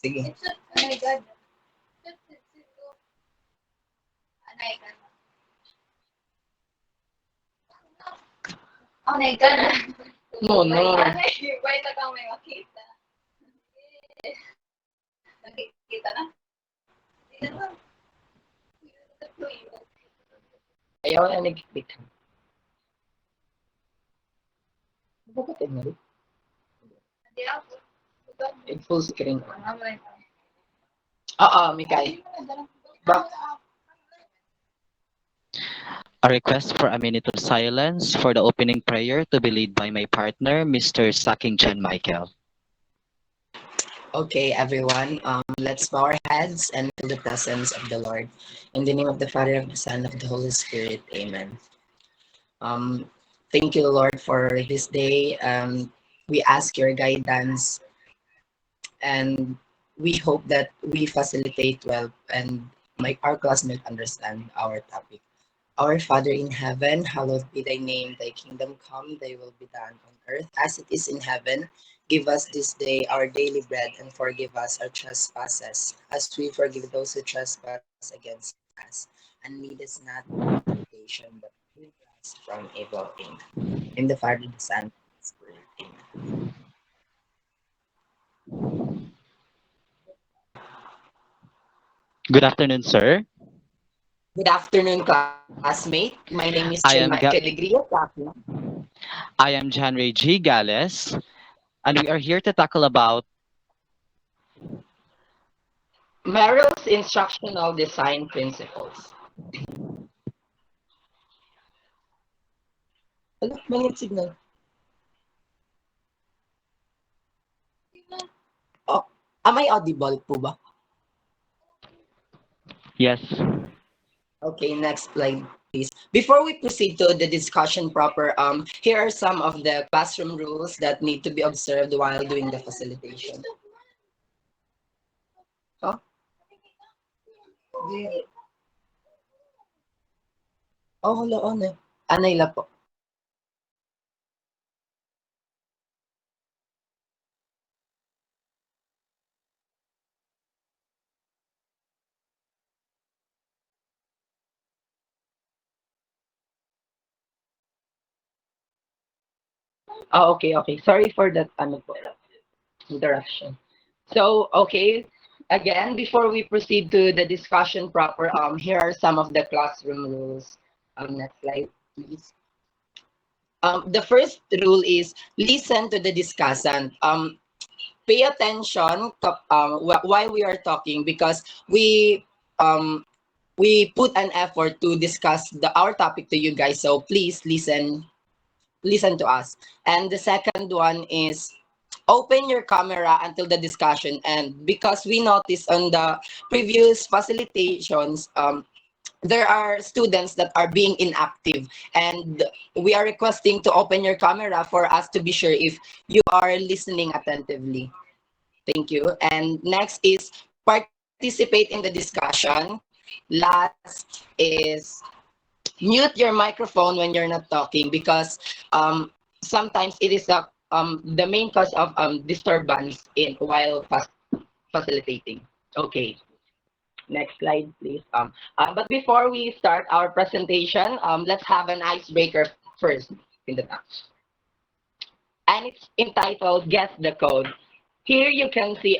Sige. Oh my God. Oh my God. No, no. Wait lang may makita. Nakikita na. Ayaw na nag-click. Bakit na rin? Full screen. Oo, Mikay. A request for a minute of silence for the opening prayer to be led by my partner, Mr. Saking Chan Michael. Okay, everyone. Let's bow our heads and feel the presence of the Lord. In the name of the Father, of the Son, of the Holy Spirit. Amen. Um, Thank you, Lord, for this day. We ask your guidance, and we hope that we facilitate well and make our classmates understand our topic. Our Father in heaven, hallowed be thy name. Thy kingdom come, thy will be done on earth as it is in heaven. Give us this day our daily bread and forgive us our trespasses as we forgive those who trespass against us. And lead us not into temptation, but deliver us from evil. Amen. In the Father, the Son, and the Spirit. Amen. Good afternoon, sir. Good afternoon, classmate. My name is Chin I Michael am Ga- Alegria. I am Janre G. Gales, and we are here to tackle about Merrill's instructional design principles. Ano, mangit signal. Oh, am I audible po ba? yes. Okay, next slide, please. Before we proceed to the discussion proper, here are some of the classroom rules that need to be observed while doing the facilitation. Oh, di- oh, hala, ano? Anay la po. Oh, okay, okay. Sorry for that, ano po, interruption. So, okay, again, before we proceed to the discussion proper, here are some of the classroom rules. Next slide, please. The first rule is listen to the discussant. Pay attention while we are talking because um, we put an effort to discuss our topic to you guys. So please listen to us. And the second one is open your camera until the discussion end because we noticed on the previous facilitations there are students that are being inactive and we are requesting to open your camera for us to be sure if you are listening attentively. Thank you. And next is participate in the discussion. Last is mute your microphone when you're not talking because sometimes it is the main cause of disturbance in while facilitating. Okay. Next slide, please. But before we start our presentation, let's have an icebreaker first in the top. And it's entitled Guess the Code. Here you can see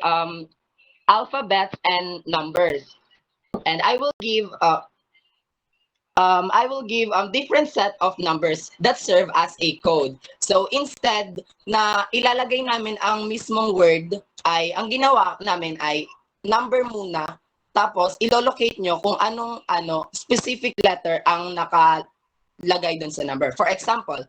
alphabets and numbers. And I will give different set of numbers that serve as a code. So instead na ilalagay namin ang mismong word, ay ang ginawa namin ay number muna, tapos ilolocate nyo kung anong specific letter ang nakalagay dun sa number. For example,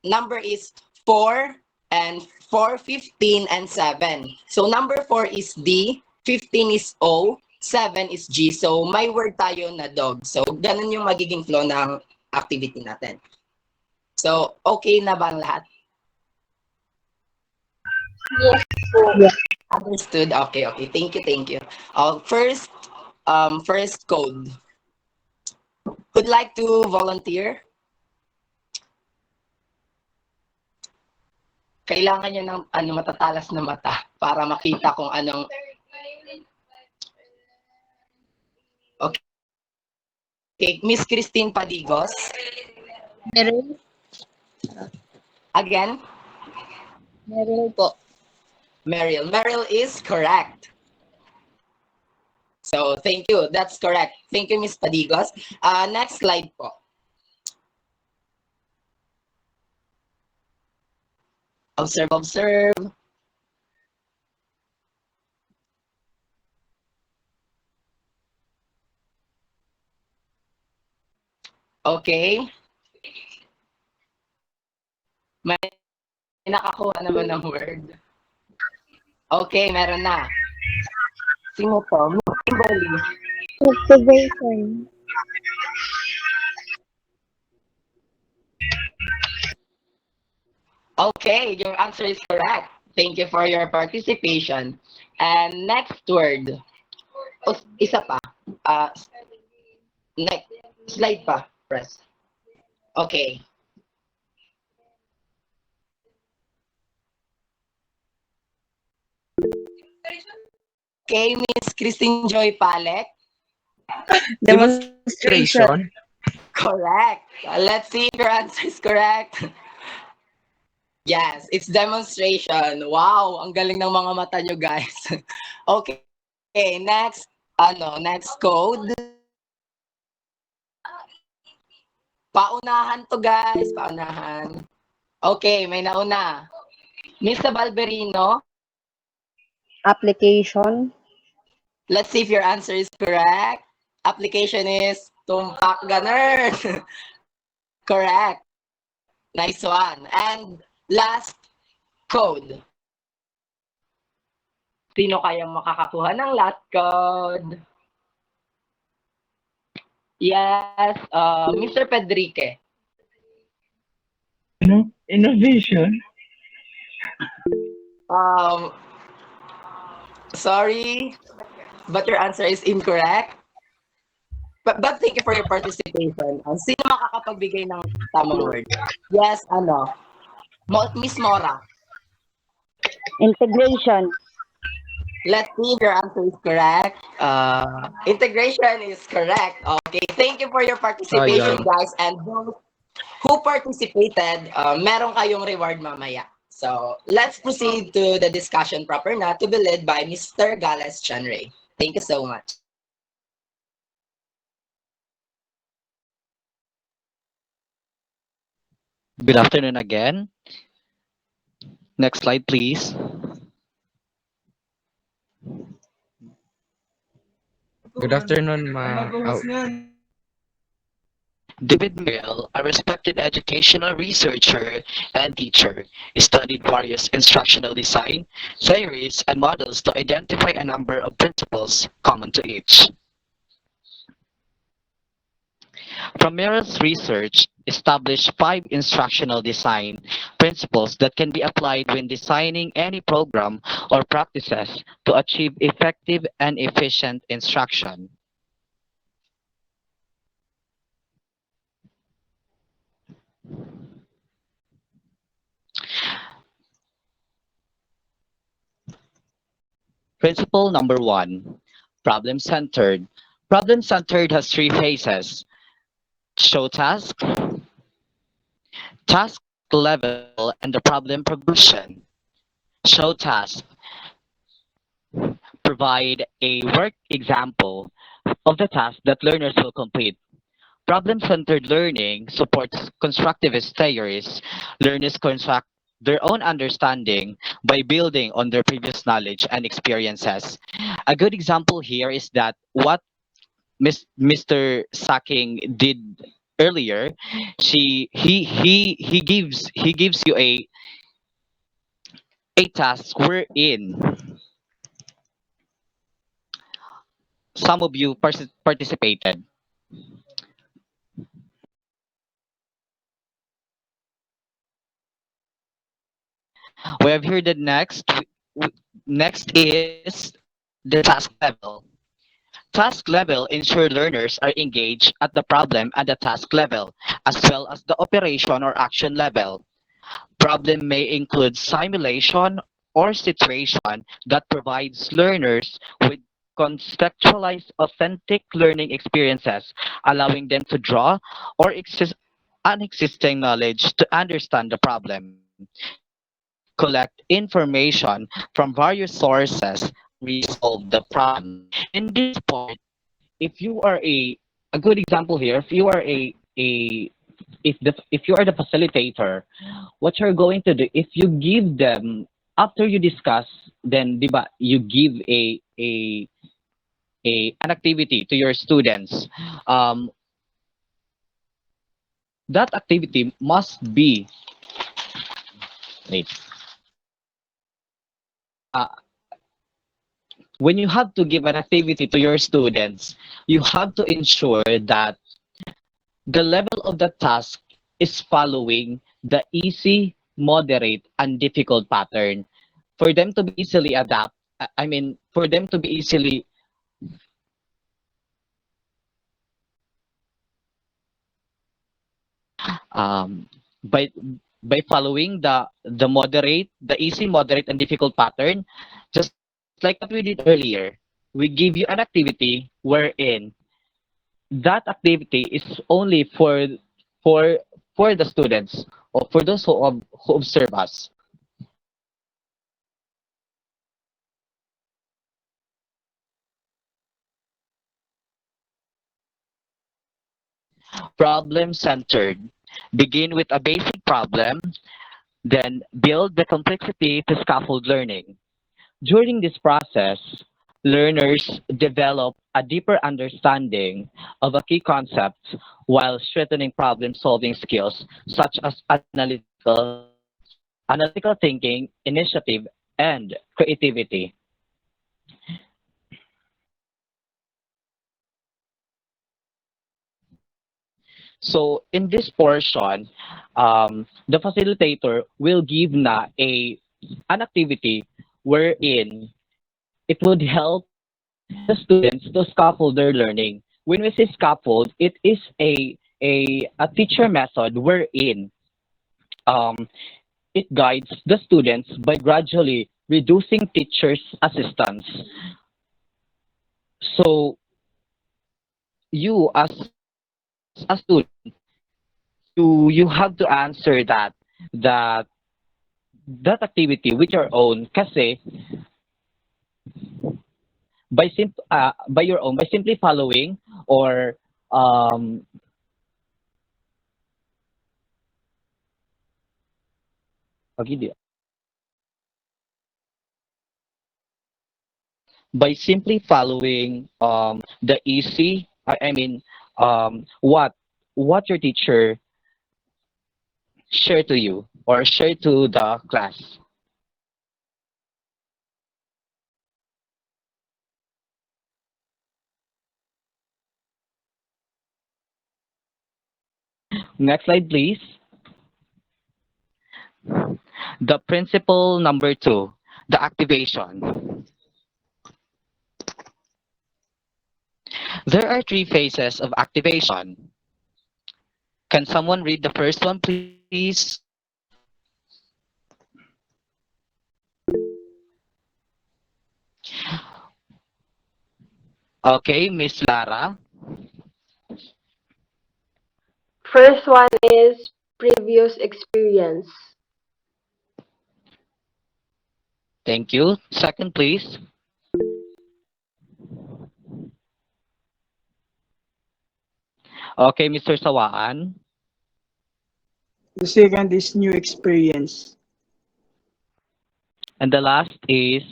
number is 4 and 4, 15, and 7. So number 4 is D, 15 is O, 7 is G. So, may word tayo na dog. So, ganun yung magiging flow ng activity natin. So, okay na ba ang lahat? Yes po. Understood? Okay, okay. Thank you, thank you. First code. Would like to volunteer? Kailangan nyo ng matatalas na mata para makita kung anong Okay, Miss Christine Padigos. Merrill. Again, Merrill po. Merrill. Merrill is correct. So, thank you. That's correct. Thank you, Miss Padigos. Next slide po. Observe, observe. Okay. May nakakuha naman ng word. Okay, meron na. Sino to? Miss Kimberly. Observation. Okay, your answer is correct. Thank you for your participation. And next word. Isa pa. Uh, next slide pa. Press. Okay. Okay, Miss Christine Joy Palek. Demonstration. Correct. Let's see if your answer is correct. Yes, it's demonstration. Wow, ang galing ng mga mata nyo, guys. Okay, next, next code. Paunahan to, guys. Paunahan. Okay, may nauna. Mr. Balberino, Application. let's see if your answer is correct. Application is tumpak ganun. Correct. Nice one. And last, code. Sino kayang makakakuha ng last code? Yes, Mr. Pedrique. Innovation. Um, sorry, but your answer is incorrect. But thank you for your participation. Sino makakapagbigay ng tamang word? Yes, Miss Mora. Integration. Let's see if your answer is correct. Integration is correct. Okay, thank you for your participation, Sayang. guys. And those who participated, meron kayong reward mamaya. So, let's proceed to the discussion proper na to be led by Mr. Gales Chanray. Thank you so much. Good afternoon again. Next slide, please. Good afternoon, ma. David Merrill, a respected educational researcher and teacher, studied various instructional design, theories, and models to identify a number of principles common to each. From Merrill's research, established 5 instructional design principles that can be applied when designing any program or practices to achieve effective and efficient instruction. Principle number 1, problem-centered. Problem-centered has 3 phases: show task, task level, and the problem progression. Show task. Provide a work example of the task that learners will complete. Problem-centered learning supports constructivist theories. Learners construct their own understanding by building on their previous knowledge and experiences. A good example here is that what Mr. Sacking did earlier. He gives you a task wherein some of you participated. We have here the next is the task level. Task level ensure learners are engaged at the problem and the task level, as well as the operation or action level. Problem may include simulation or situation that provides learners with contextualize authentic learning experiences, allowing them to draw or unexisting knowledge to understand the problem, collect information from various sources, and resolve the problem. In this part, if you are a good example here, if you are a if you are the facilitator, what you're going to do if you give them after you discuss, then diba, you give an activity to your students. Um, that activity must be wait, uh, when you have to give an activity to your students, you have to ensure that the level of the task is following the easy, moderate, and difficult pattern for them to be easily adapt. I mean, for them to be easily um, by following the easy, moderate, and difficult pattern, just like what we did earlier. We give you an activity wherein that activity is only for for the students or for those who observe us. Problem centered. Begin with a basic problem, then build the complexity to scaffold learning. During this process, learners develop a deeper understanding of a key concept while strengthening problem solving skills such as analytical thinking, initiative, and creativity. So in this portion, the facilitator will give na an activity wherein it would help the students to scaffold their learning. When we say scaffold, it is a teacher method wherein um, it guides the students by gradually reducing teachers' assistance. So you as a student, you have to answer that that activity with your own kasi by your own by simply following or um pag by simply following the easy I mean what your teacher share to you or share to the class. Next slide please. The principle number 2, the activation. There are three phases of activation. Can someone read the first one please? Okay, Miss Lara. First one is previous experience. Thank you. Second please. Okay, Mr. Sawaan. The second is new experience. And the last is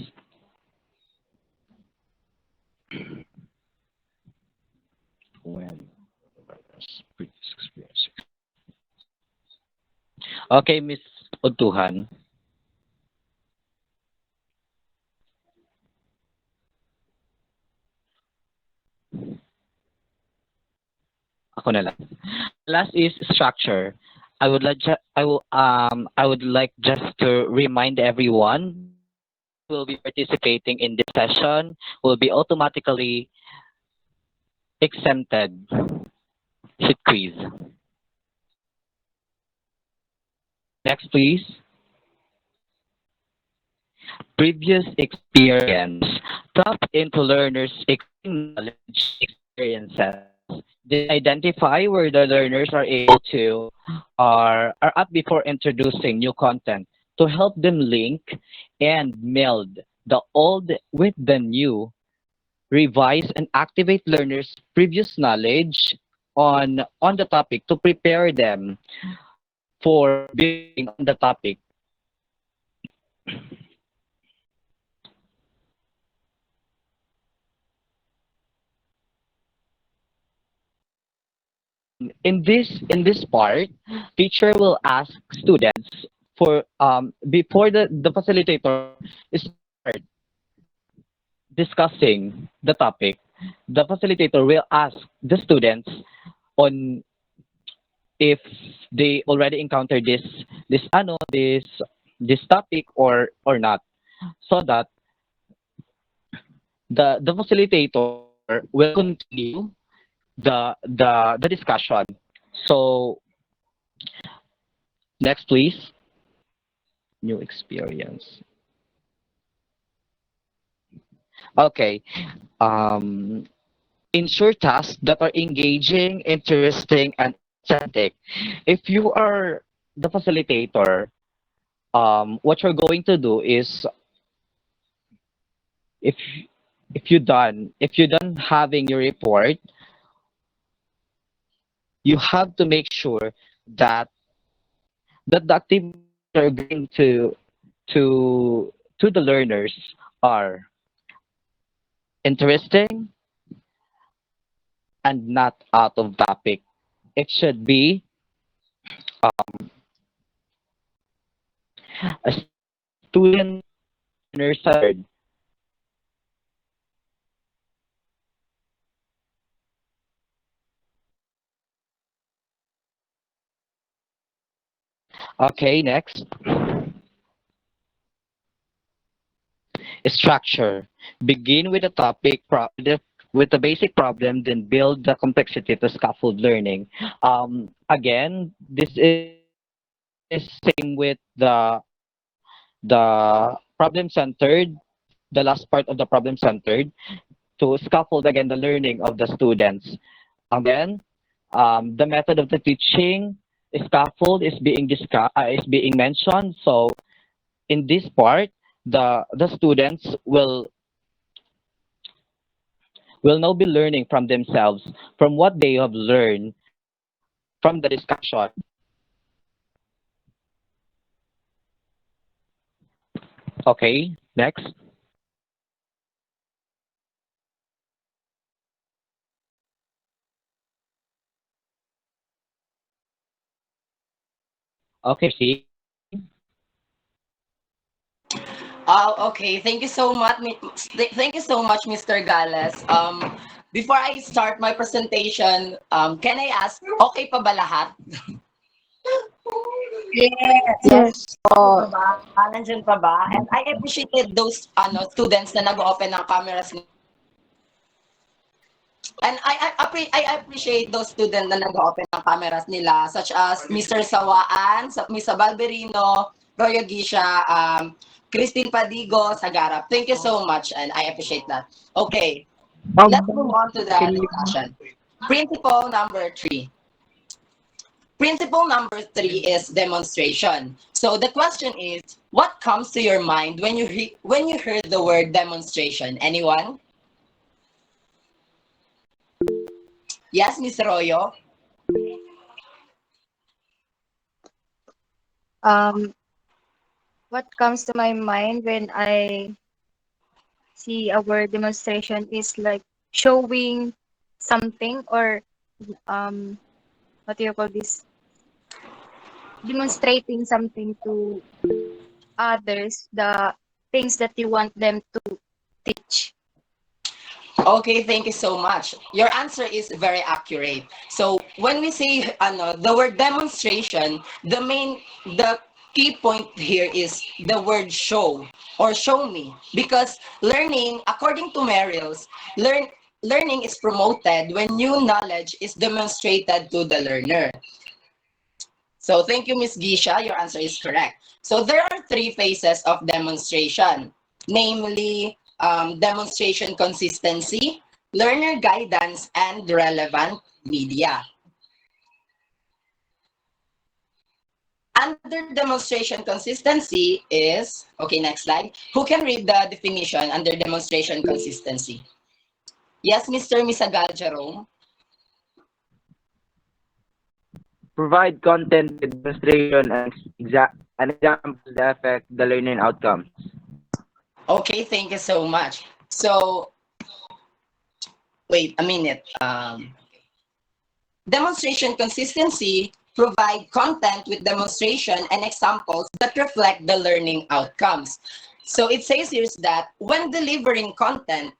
when okay, Miss Utuhan. Ako na lang. Last is structure. I would like just to remind everyone who will be participating in this session will be automatically exempted hit quiz. Next please. previous experience. Tap into learners' existing knowledge experiences. Then identify where the learners are able to are up before introducing new content to help them link and meld the old with the new, revise and activate learners' previous knowledge on the topic to prepare them for building on the topic. In this part, teacher will ask students for before the facilitator start discussing the topic. The facilitator will ask the students on if they already encountered this topic or not, so that the facilitator will continue the discussion. So next, please. New experience. Okay. Um, ensure tasks that are engaging, interesting, and authentic. If you are the facilitator, what you're going to do is if if you done having your report, you have to make sure that the activities are going to to the learners are interesting and not out of topic. It should be a student learner centered. Okay, next. Structure. Begin with the topic, with the basic problem, then build the complexity to scaffold learning. Again, this is same with the problem centered, the last part of the problem centered, to scaffold again the learning of the students. Again, the method of the teaching scaffold is being mentioned. So in this part, the students will now be learning from themselves, from what they have learned from the discussion. Okay, next. Okay, see. Okay. Thank you so much. Thank you so much, Mr. Gales. Before I start my presentation, can I ask, okay pa ba lahat? Yes. Pa ba? Nandyan pa ba? And I appreciated those students na nag-open ng cameras. And I appreciate those students na nag-open ng cameras nila, such as Mr. Sawaan, Miss Balberino, Royo Gisha, Christine Padigo, Sagarap. Thank you so much, and I appreciate that. Okay, let's move on to the Can you discussion. Principle number 3. Principle number 3 is demonstration. So the question is, what comes to your mind when when you heard the word demonstration? Anyone? Yes, Miss Royo. Um, what comes to my mind when I see a word demonstration is like showing something or um what do you call this? Demonstrating something to others, the things that you want them to teach. Okay, thank you so much. Your answer is very accurate. So when we say the word demonstration, the key point here is the word show or show me, because learning, according to Merrill's, learning is promoted when new knowledge is demonstrated to the learner. So thank you, Miss Gisha. Your answer is correct. So there are 3 phases of demonstration. namely demonstration consistency, learner guidance, and relevant media. Under demonstration consistency is, okay, next slide. Who can read the definition under demonstration consistency? Yes, Mr. Misagal Jerome. Provide content with demonstration and examples that affect the learning outcomes. Okay, thank you so much. So, wait a minute. Demonstration consistency provide content with demonstration and examples that reflect the learning outcomes. So it says here is that when delivering content,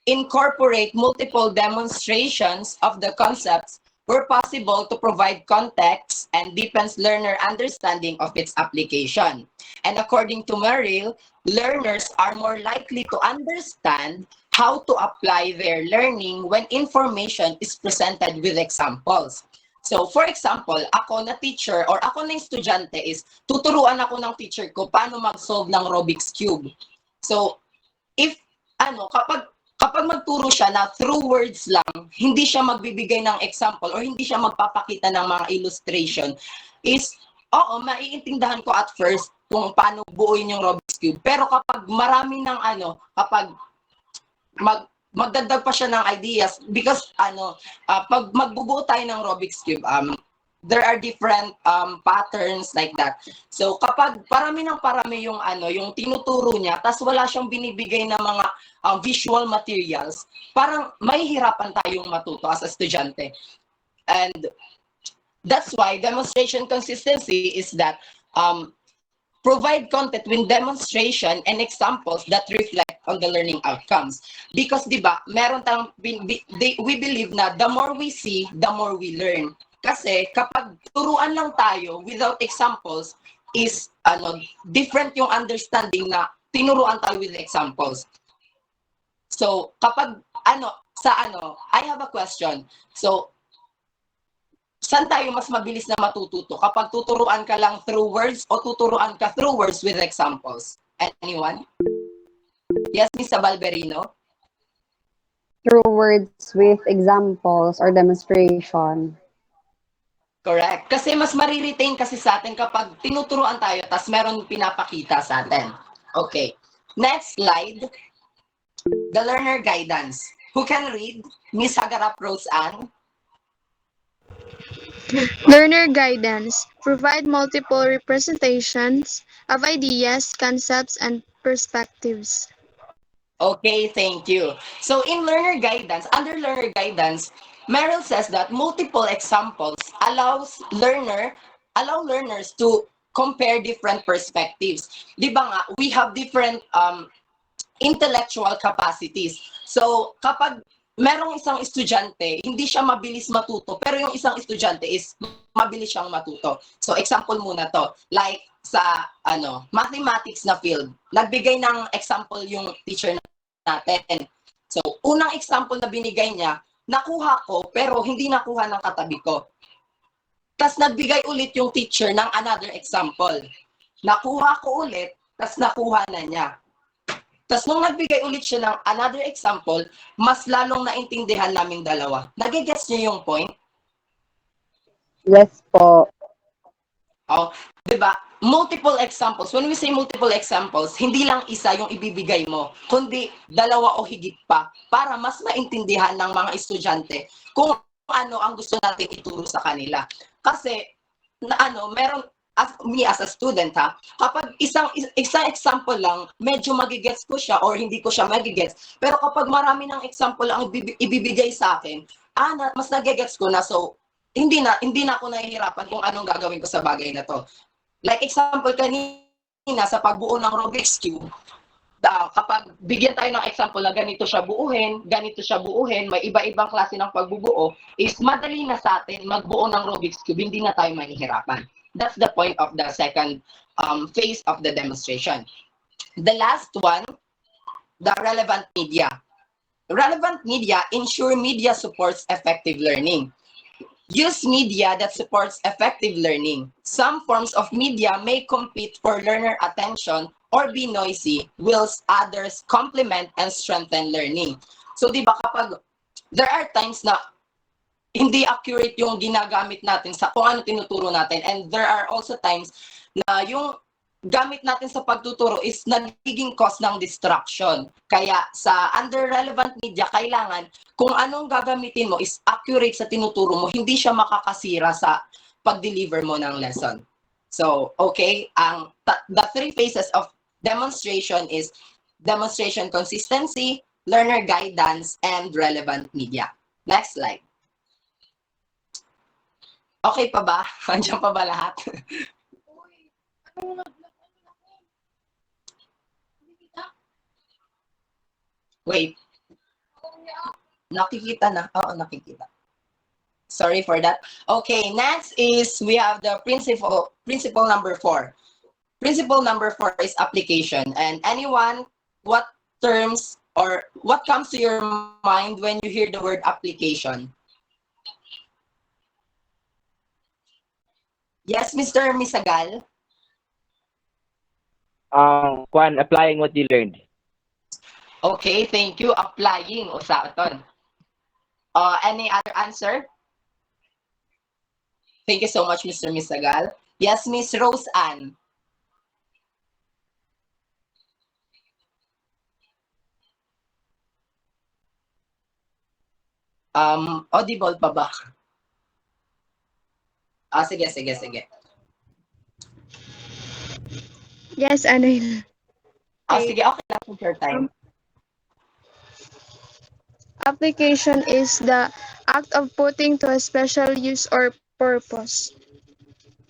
incorporate multiple demonstrations of the concepts where possible to provide context and deepens learner understanding of its application. And according to Merrill, learners are more likely to understand how to apply their learning when information is presented with examples. So, for example, ako na teacher or ako na estudyante is tuturuan ako ng teacher ko paano mag-solve ng Rubik's Cube. So, if kapag magturo siya na through words lang, hindi siya magbibigay ng example or hindi siya magpapakita ng mga illustration, is, oo, maiintindihan ko at first kung paano buuin yung Rubik's Cube. Pero kapag marami ng kapag magdagdag pa siya ng ideas, because pag magbubuo tayo ng Rubik's Cube, there are different patterns like that. So kapag parami yung yung tinuturo niya, tas wala siyang binibigay na mga visual materials, parang mahihirapan tayong matuto as a estudyante. And that's why demonstration consistency is that provide content with demonstration and examples that reflect on the learning outcomes. Because di ba, we believe na the more we see, the more we learn. Kasi kapag turuan lang tayo without examples is different yung understanding na tinuruan tayo with examples. So kapag I have a question. So saan tayo mas mabilis na matututo? Kapag tuturuan ka lang through words o tuturuan ka through words with examples? Anyone? Yes, Ms. Balberino? Through words with examples or demonstration. Correct. Kasi mas mariretain kasi sa atin kapag tinuturuan tayo tas meron pinapakita sa atin. Okay. Next slide. The learner guidance. Who can read? Ms. Hagarap Rose Ann? Learner guidance provide multiple representations of ideas, concepts, and perspectives. Okay, thank you. So in learner guidance, under learner guidance, Merrill says that multiple examples allow learners to compare different perspectives. Di ba nga, we have different intellectual capacities. So kapag merong isang estudyante, hindi siya mabilis matuto, pero yung isang estudyante is mabilis siyang matuto. So example muna to, like sa mathematics na field, nagbigay ng example yung teacher natin. So unang example na binigay niya, nakuha ko pero hindi nakuha ng katabi ko. Tas nagbigay ulit yung teacher ng another example. Nakuha ko ulit, tas nakuha na niya. Tapos nung nagbigay ulit siya ng another example, mas lalong naintindihan naming dalawa. Nagigets niyo yung point? Yes po. Oh, 'di ba? Multiple examples. When we say multiple examples, hindi lang isa yung ibibigay mo, kundi dalawa o higit pa para mas maintindihan ng mga estudyante kung ano ang gusto natin ituro sa kanila. Kasi meron as a student kapag isang example lang, medyo magigets ko siya or hindi ko siya magigets. Pero kapag marami ng example ang ibibigay sa akin, mas nagigets ko na. So, hindi na ako nahihirapan kung anong gagawin ko sa bagay na to. Like example kanina sa pagbuo ng Rubik's Cube, kapag bigyan tayo ng example na ganito siya buuhin, may iba-ibang klase ng pagbubuo, is madali na sa atin magbuo ng Rubik's Cube, hindi na tayo mahihirapan. That's the point of the second phase of the demonstration. The last one, the relevant media. Relevant media ensure media supports effective learning. Use media that supports effective learning. Some forms of media may compete for learner attention or be noisy whilst others complement and strengthen learning. So, di ba, kapag there are times na hindi accurate yung ginagamit natin sa kung ano tinuturo natin, and there are also times na yung gamit natin sa pagtuturo is nagiging cause ng distraction. Kaya sa under relevant media, kailangan kung anong gagamitin mo is accurate sa tinuturo mo, hindi siya makakasira sa pag-deliver mo ng lesson. So, okay, the three phases of demonstration is demonstration consistency, learner guidance, and relevant media. Next slide. Okay pa ba? Andiyan pa ba lahat? Wait. Nakikita na? Oo, nakikita. Sorry for that. Okay, next is we have the principle number 4. Principle number 4 is application. And anyone, what terms or what comes to your mind when you hear the word application? Yes, Mr. Misagal? Applying what you learned. Okay, thank you. Applying, usaton. Any other answer? Thank you so much, Mr. Misagal. Yes, Miss Rose Ann. Audible pa ba? Sige. Yes, Anil. Sige, okay lang. Take your time. Application is the act of putting to a special use or purpose.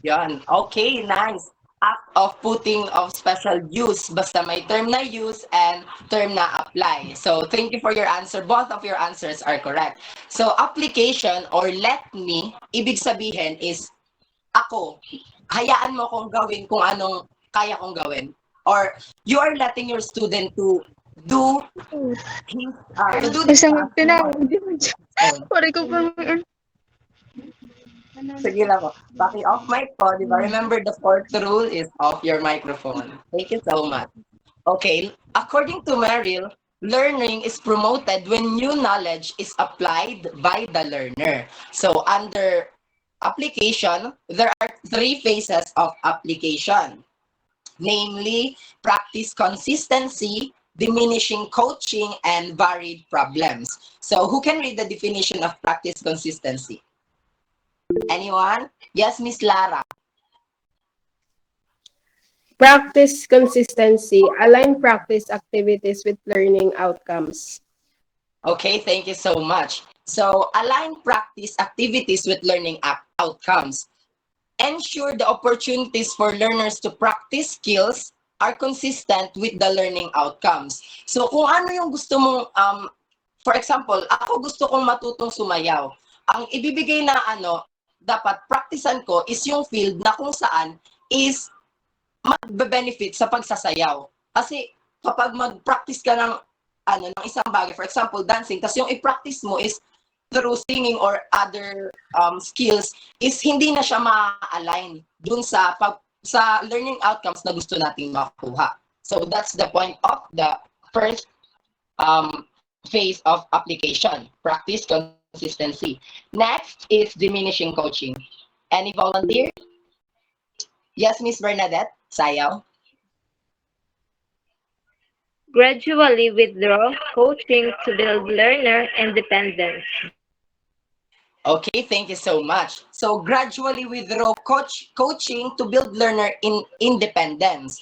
Yan. Okay, nice. Act of putting of special use. Basta may term na use and term na apply. So, thank you for your answer. Both of your answers are correct. So, application or let me, ibig sabihin is ako. Hayaan mo kong gawin kung anong kaya kong gawin. Or you are letting your student to do this Isang task. tinawag. Pare ko pa. Sige lang po. Paki-off mic po, di ba? Remember, the fourth rule is off your microphone. Thank you so much. Okay, according to Merrill, learning is promoted when new knowledge is applied by the learner. So, under application, there are three phases of application. Namely, practice consistency, diminishing coaching, and varied problems. So, who can read the definition of practice consistency? Anyone? Yes, Miss Lara. Practice consistency. Align practice activities with learning outcomes. Okay, thank you so much. So, align practice activities with learning outcomes. Ensure the opportunities for learners to practice skills are consistent with the learning outcomes. So, kung ano yung gusto mong, for example, ako gusto kong matutong sumayaw. Ang ibibigay na dapat practicean ko is yung field na kung saan is magbe-benefit sa pagsasayaw. Kasi kapag mag-practice ka ng isang bagay, for example, dancing, tapos yung i-practice mo is through singing or other skills, is hindi na siya ma-align dun sa learning outcomes na gusto nating makuha. So that's the point of the first phase of application, practice consistency. Next is diminishing coaching. Any volunteer? Yes, Miss Bernadette, sayaw. Gradually withdraw coaching to build learner independence. Okay, thank you so much. So gradually withdraw coaching to build learner independence.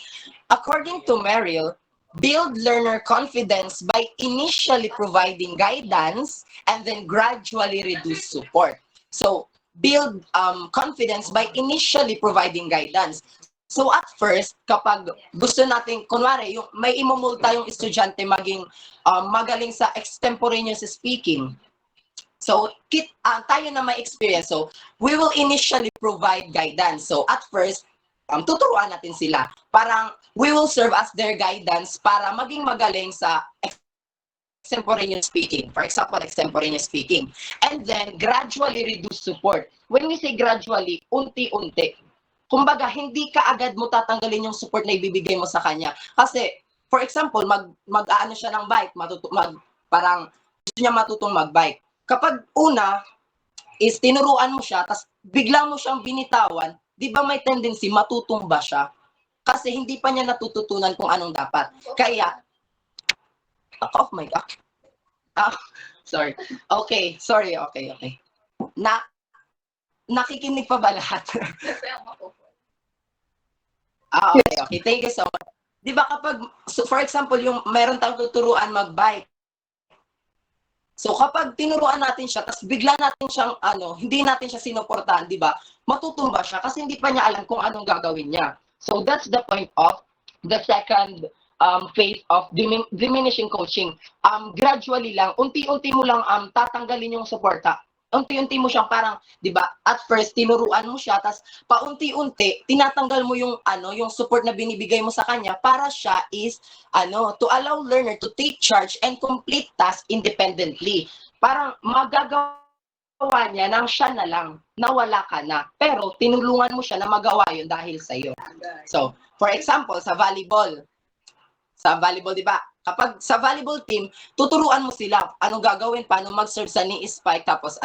According to Merrill, build learner confidence by initially providing guidance and then gradually reduce support. So build confidence by initially providing guidance. So at first, kapag gusto natin, kunwari, may imumulta yung estudyante maging magaling sa extemporaneous speaking. So tayo na may experience. So we will initially provide guidance. So at first, tuturuan natin sila. Parang we will serve as their guidance para maging magaling sa extemporaneous speaking. For example, extemporaneous speaking. And then gradually reduce support. When we say gradually, unti-unti. kumbaga, hindi ka agad mo tatanggalin yung support na ibibigay mo sa kanya. Kasi, for example, mag-aano siya ng bike, parang gusto niya matutong mag-bike. Kapag una, is tinuruan mo siya, tapos bigla mo siyang binitawan, di ba may tendency matutumba siya? Kasi hindi pa niya natututunan kung anong dapat. Kaya, oh my God. Sorry. Okay, sorry. Okay. Nakikinig pa ba lahat? Okay. Thank you so much. Di ba kapag, so for example, yung meron tayong tuturuan mag-bike. So kapag tinuruan natin siya, tapos bigla natin siyang, hindi natin siya sinuportahan, di ba? Matutumba siya kasi hindi pa niya alam kung anong gagawin niya. So that's the point of the second phase of diminishing coaching. Gradually lang, unti-unti mo lang tatanggalin yung suporta. Unti-unti mo siyang parang, 'di ba? At first tinuruan mo siya, tas paunti-unti tinatanggal mo yung yung support na binibigay mo sa kanya para siya is to allow learner to take charge and complete task independently. Parang magagawa niya nang siya na lang, nawala ka na. Pero tinulungan mo siya na magawa yun dahil sa iyo. So, for example, sa volleyball, 'di ba? Kapag sa volleyball team, tuturuan mo sila anong gagawin, paano mag-serve sa knee spike, tapos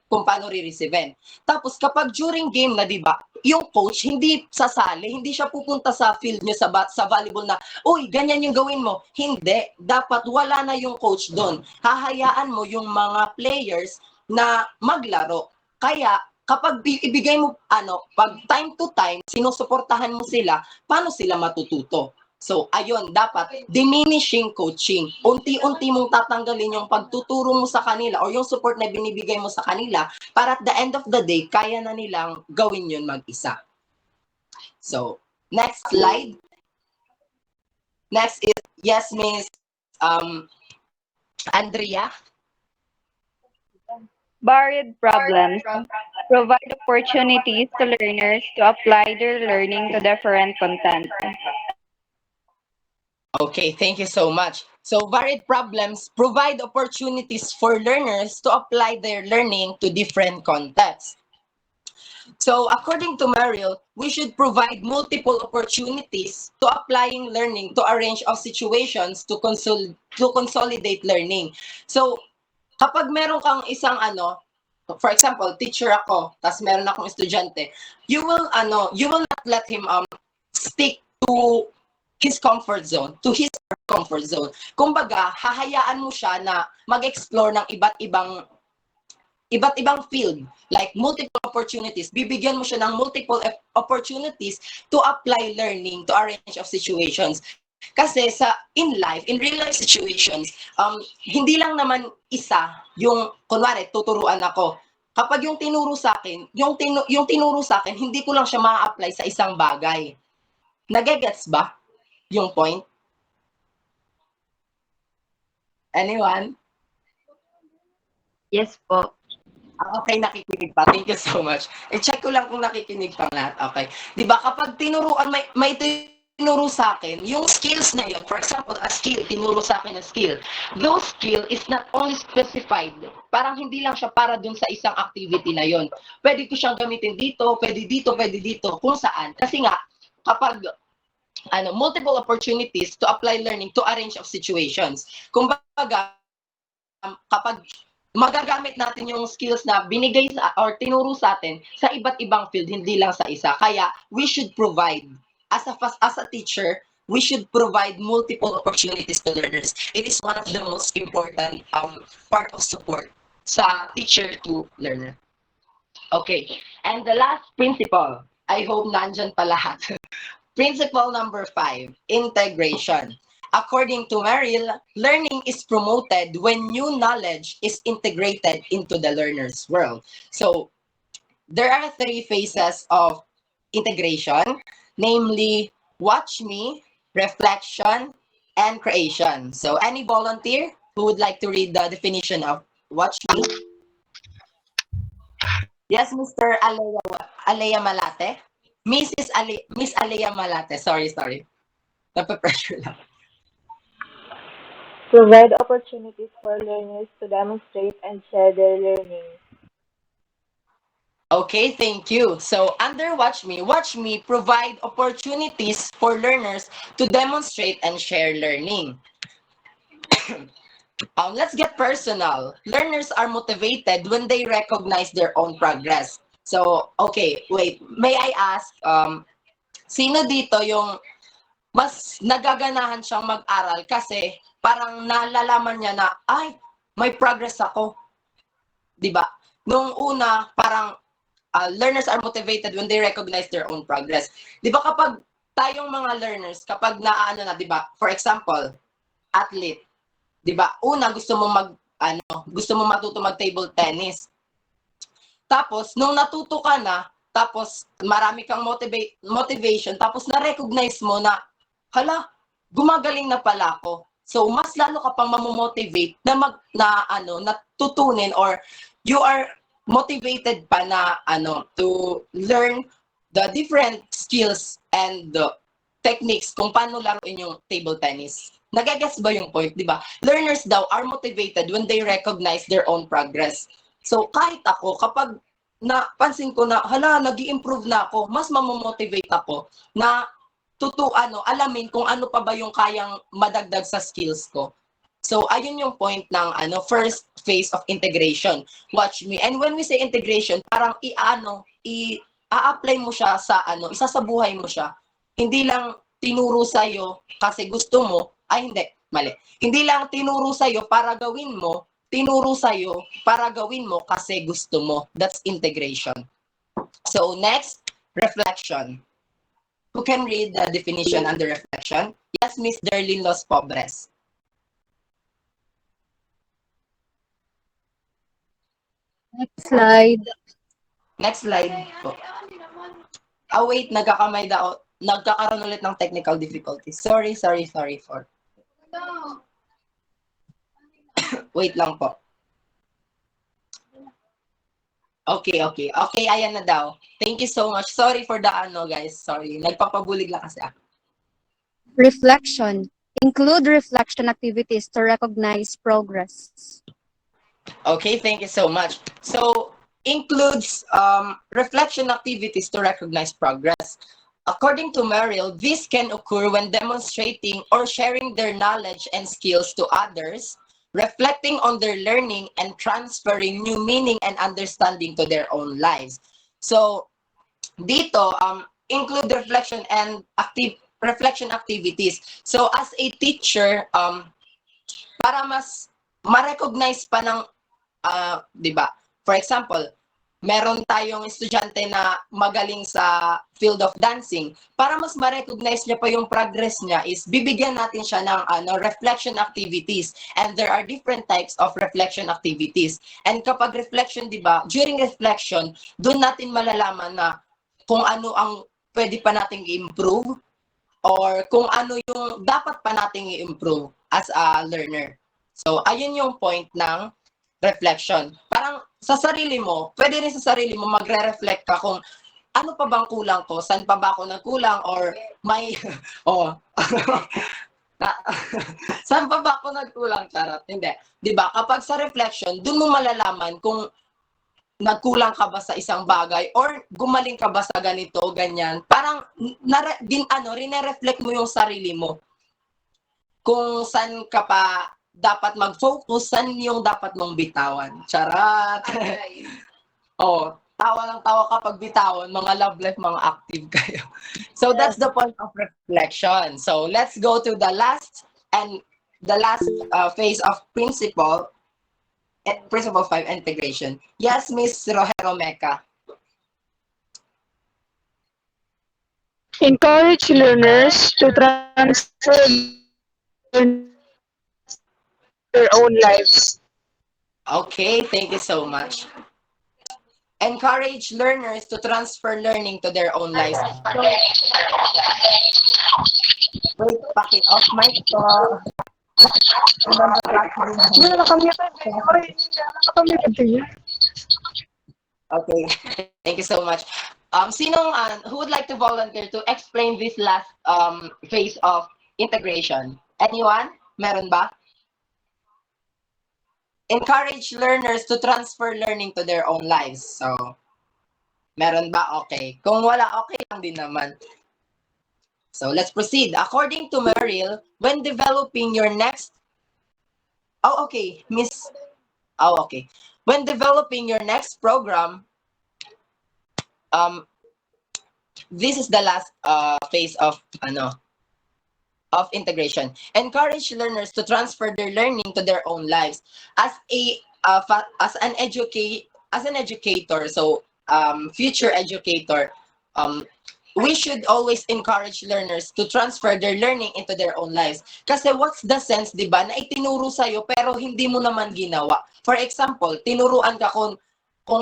kung paano re-receivein. Tapos kapag during game na, 'di ba, yung coach hindi sasali, hindi siya pupunta sa field niyo sa volleyball na, "Uy, ganyan yung gawin mo." Hindi, dapat wala na yung coach doon. Hahayaan mo yung mga players na maglaro. Kaya kapag ibigay mo pag time to time sinusuportahan mo sila, paano sila matututo? So, ayun, dapat diminishing coaching. Unti-unti mong tatanggalin yung pagtuturo mo sa kanila or yung support na binibigay mo sa kanila para at the end of the day, kaya na nilang gawin yun mag-isa. So, next slide. Next is, yes, Miss Andrea. Varied problems provide opportunities to learners to apply their learning to different content. Okay, thank you so much. So, varied problems provide opportunities for learners to apply their learning to different contexts. So, according to Merrill, we should provide multiple opportunities to applying learning to a range of situations to consolidate learning. So, kapag meron kang isang for example, teacher ako, tas meron akong estudyante, you will not let him stick to his comfort zone, to his comfort zone. Kumbaga, hahayaan mo siya na mag-explore ng iba't ibang field, like multiple opportunities. Bibigyan mo siya ng multiple opportunities to apply learning to a range of situations. Kasi in real life situations, hindi lang naman isa yung, kunwari, tuturuan ako. Kapag yung tinuro sa akin, yung tinuro sa akin, hindi ko lang siya ma-apply sa isang bagay. Nagegets ba yung point? Anyone? Yes po. Okay, nakikinig pa. Thank you so much. I-check ko lang kung nakikinig pa lahat. Okay. 'Di ba kapag tinuruan, may tinuro sa akin, yung skills na yun, for example, a skill, tinuro sa akin na skill. Those skill is not only specified. Parang hindi lang siya para dun sa isang activity na yun. Pwede ko siyang gamitin dito, pwede dito, kung saan. Kasi nga, kapag multiple opportunities to apply learning to a range of situations. Kumbaga, kapag magagamit natin yung skills na binigay or tinuro sa atin sa iba't ibang field, hindi lang sa isa. Kaya we should provide, as a teacher, we should provide multiple opportunities to learners. It is one of the most important part of support sa teacher to learner. Okay, and the last principle, I hope nandyan pa lahat. Principle number 5, integration. According to Merrill, learning is promoted when new knowledge is integrated into the learner's world. So, there are 3 phases of integration, namely watch me, reflection, and creation. So, any volunteer who would like to read the definition of watch me? Yes, Mr. Alea Malate. Miss Alea Malate. Sorry. Nape-pressure lang. Provide opportunities for learners to demonstrate and share their learning. Okay, thank you. So under Watch Me provide opportunities for learners to demonstrate and share learning. Let's get personal. Learners are motivated when they recognize their own progress. So, okay, wait. May I ask, sino dito yung mas nagaganahan siyang mag-aral kasi parang nalalaman niya na, ay, may progress ako. 'Di ba? Nung una, parang learners are motivated when they recognize their own progress. 'Di ba kapag tayong mga learners, kapag naano na, 'di ba? For example, athlete, 'di ba? Una gusto mo matuto mag-table tennis. Tapos nung natuto ka na, tapos marami kang motivation, tapos na-recognize mo na, hala, gumagaling na pala ako. So mas lalo ka pang mamomotivate na natutunin, or you are motivated pa na to learn the different skills and the techniques kung paano laruin yung table tennis. Nagagets ba yung point, di ba? Learners daw are motivated when they recognize their own progress. So kahit ako, kapag napansin ko na, hala, nag-i-improve na ako, mas mamomotivate ako na alamin kung ano pa ba yung kayang madagdag sa skills ko. So, ayun yung point ng first phase of integration. Watch me. And when we say integration, parang i-apply mo siya sa isasabuhay mo siya. Hindi lang tinuro sa'yo kasi gusto mo, ay hindi, mali. Hindi lang tinuro sa'yo para gawin mo, tinuro sa'yo para gawin mo kasi gusto mo. That's integration. So, next, reflection. Who can read the definition under reflection? Yes, Miss Derlyn Los Pobres. Next slide. Next slide po. Wait, nagkakaroon ulit ng technical difficulties. Sorry for. Wait lang po. Okay, ayan na daw. Thank you so much. Sorry for the guys. Sorry. Nagpapabulig lang kasi ako. Reflection. Include reflection activities to recognize progress. Okay, thank you so much. So, includes reflection activities to recognize progress. According to Merrill, this can occur when demonstrating or sharing their knowledge and skills to others, reflecting on their learning, and transferring new meaning and understanding to their own lives. So, dito, include reflection and reflection activities. So, as a teacher, para mas ma-recognize pa ng, di ba? For example, meron tayong estudyante na magaling sa field of dancing. Para mas ma-recognize niya pa yung progress niya is bibigyan natin siya ng reflection activities. And there are different types of reflection activities. And kapag reflection, di ba, during reflection, doon natin malalaman na kung ano ang pwede pa nating i-improve or kung ano yung dapat pa nating i-improve as a learner. So, ayun yung point ng reflection. Parang sa sarili mo, pwede rin sa sarili mo magre-reflect ka kung ano pa bang kulang ko, saan pa ba ako nagkulang, or may, saan pa ba ako nagkulang, charot? Hindi. Diba? Kapag sa reflection, dun mo malalaman kung nagkulang ka ba sa isang bagay or gumaling ka ba sa ganito, ganyan. Parang, rine-reflect mo yung sarili mo. Kung saan ka pa dapat mag-focus, saan yung dapat mong bitawan. Charat! Tawa lang tawa kapag bitawan, mga love life, mga active kayo. So that's the point of reflection. So let's go to the last phase of principle 5, integration. Yes, Miss Rohero Meca. Encourage learners to transfer their own lives. Okay, thank you so much. Encourage learners to transfer learning to their own lives. Wait, off mic po. Okay, thank you so much. Who would like to volunteer to explain this last phase of integration? Anyone? Meron ba? Encourage learners to transfer learning to their own lives. So, Meron ba? Okay. Kung wala, okay lang din naman. So let's proceed. According to Merrill, when developing your next... Oh, okay. Miss... Oh, okay. When developing your next program, this is the last phase of integration. Encourage learners to transfer their learning to their own lives. As an educator, so future educator, we should always encourage learners to transfer their learning into their own lives. Kasi what's the sense, di ba, na itinuro sa'yo pero hindi mo naman ginawa. For example, tinuruan ka kung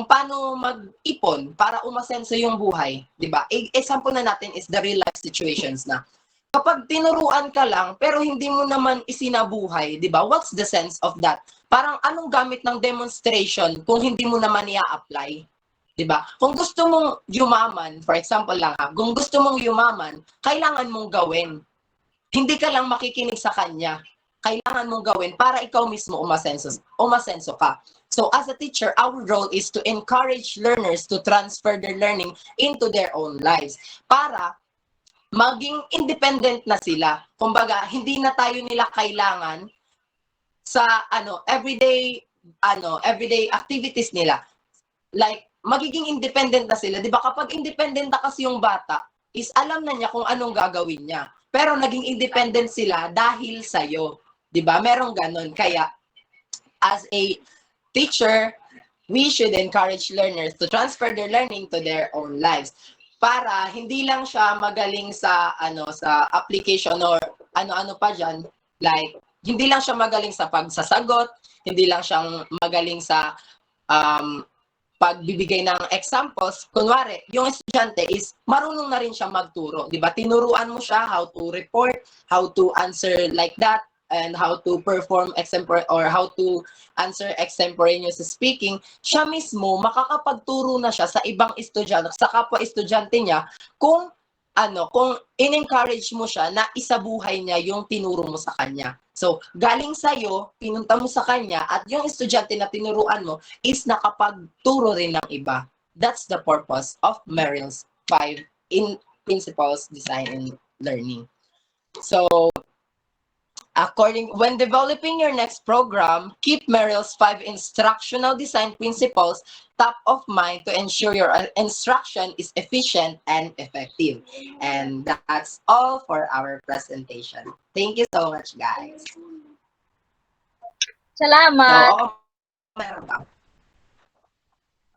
paano mag-ipon para umasenso yung buhay, di ba? Example na natin is the real life situations na. Kapag tinuruan ka lang pero hindi mo naman isinabuhay, di ba? What's the sense of that? Parang anong gamit ng demonstration kung hindi mo naman i-apply? Diba? Kung gusto mong yumaman, for example lang kung gusto mong yumaman, kailangan mong gawin. Hindi ka lang makikinig sa kanya. Kailangan mong gawin para ikaw mismo umasenso ka. So as a teacher, our role is to encourage learners to transfer their learning into their own lives para maging independent na sila. Kumbaga, hindi na tayo nila kailangan sa everyday activities nila. Like magiging independent na sila. 'Di ba? Kapag independent na kasi yung bata, is alam na niya kung anong gagawin niya. Pero naging independent sila dahil sa iyo. 'Di ba? Merong ganun. Kaya as a teacher, we should encourage learners to transfer their learning to their own lives para hindi lang siya magaling sa sa application or ano-ano pa diyan, like hindi lang siya magaling sa pagsasagot, hindi lang siyang magaling sa pagbibigay ng examples. Kunwari, yung estudyante is marunong na rin siya magturo, 'di ba? Tinuruan mo siya how to report, how to answer like that, and how to perform example or how to answer extemporaneous speaking. Siya mismo makakapagturo na siya sa ibang estudyante, sa kapwa estudyante niya kung kung in-encourage mo siya na isabuhay niya yung tinuro mo sa kanya. So, galing sa'yo, pinunta mo sa kanya, at yung estudyante na tinuruan mo is nakapagturo rin ng iba. That's the purpose of Merrill's 5 in principles, design, and learning. So, when developing your next program, keep Merrill's 5 instructional design principles top of mind to ensure your instruction is efficient and effective. And that's all for our presentation. Thank you so much, guys. Salamat.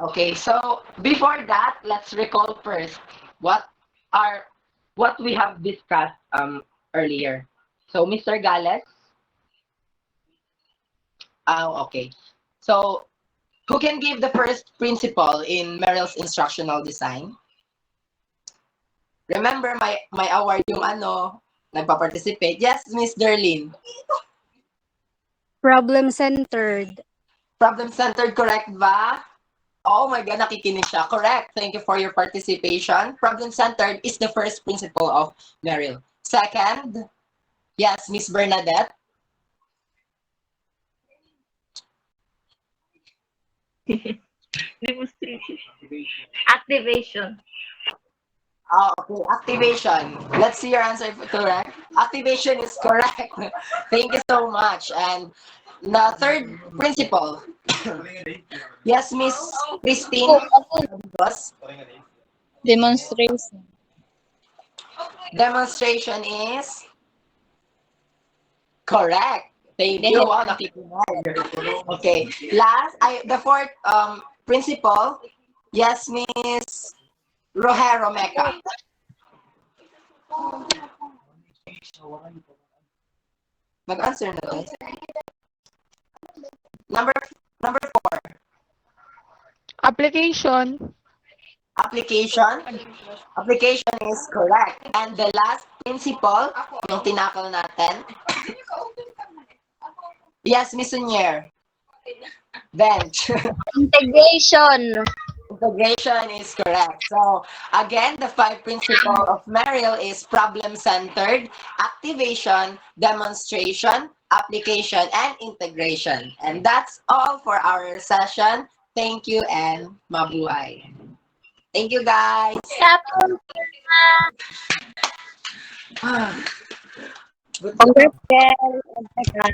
Okay, so before that, let's recall first what we have discussed earlier. So, Mr. Gales? Okay. So, who can give the first principle in Merrill's instructional design? Remember, my award yung nagpa-participate. Yes, Miss Derlene. Problem-centered. Problem-centered, correct ba? Oh my God, nakikinig siya. Correct. Thank you for your participation. Problem-centered is the first principle of Merrill. Second, yes, Miss Bernadette. Demonstration. Activation. Okay, activation. Let's see your answer if correct. Activation is correct. Thank you so much. And the third principle. Yes, Miss Christine. Demonstration. Demonstration is correct. Thank you. Wow, nakikinig. Okay. Last, the fourth principle. Yes, Miss Rojero Meca. Mag-answer na to. Number 4. Application. Application. Application is correct. And the last principle, yung tinakal natin. Yes, Miss Unier. Bench. Integration. Integration is correct. So, again, the 5 principles of Merrill is problem-centered, activation, demonstration, application, and integration. And that's all for our session. Thank you and mabuhay. Thank you, guys. Tapos, Good job. Congrats, guys. Oh my God.